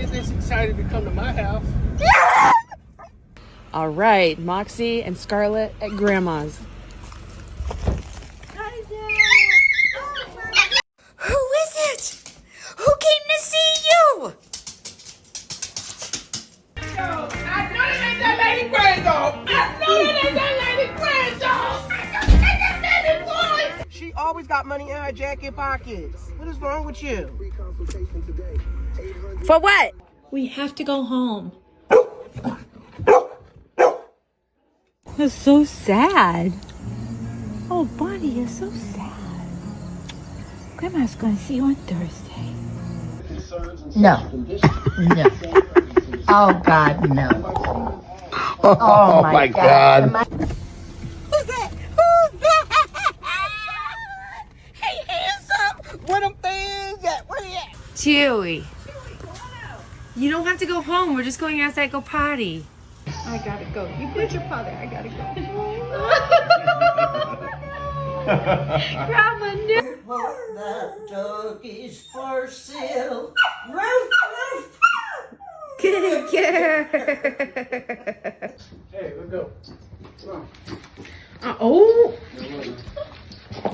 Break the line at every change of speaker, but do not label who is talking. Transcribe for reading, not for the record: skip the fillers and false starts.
get this excited to come to my house.
All right, Moxie and Scarlett at Grandma's.
Who is it? Who came to see you?
I know that ain't that lady granddog. I know that ain't that lady granddog. I know that ain't that baby boy. She always got money in her jacket pockets. What is wrong with you?
For what?
We have to go home.
It's so sad. Oh, Bonnie, you're so sad. Grandma's going to see you on Thursday. No. No. Oh, God, no. Oh, my God. Who's that? Who's that? Hey, handsome. Where them things at? Where you at?
Chewy. You don't have to go home. We're just going outside to go potty.
I gotta go. You put your paw there. I gotta go. Grandma, no.
The doggies for sale. Roof, roof.
Good girl.
Hey, let's go. Come on.
Oh.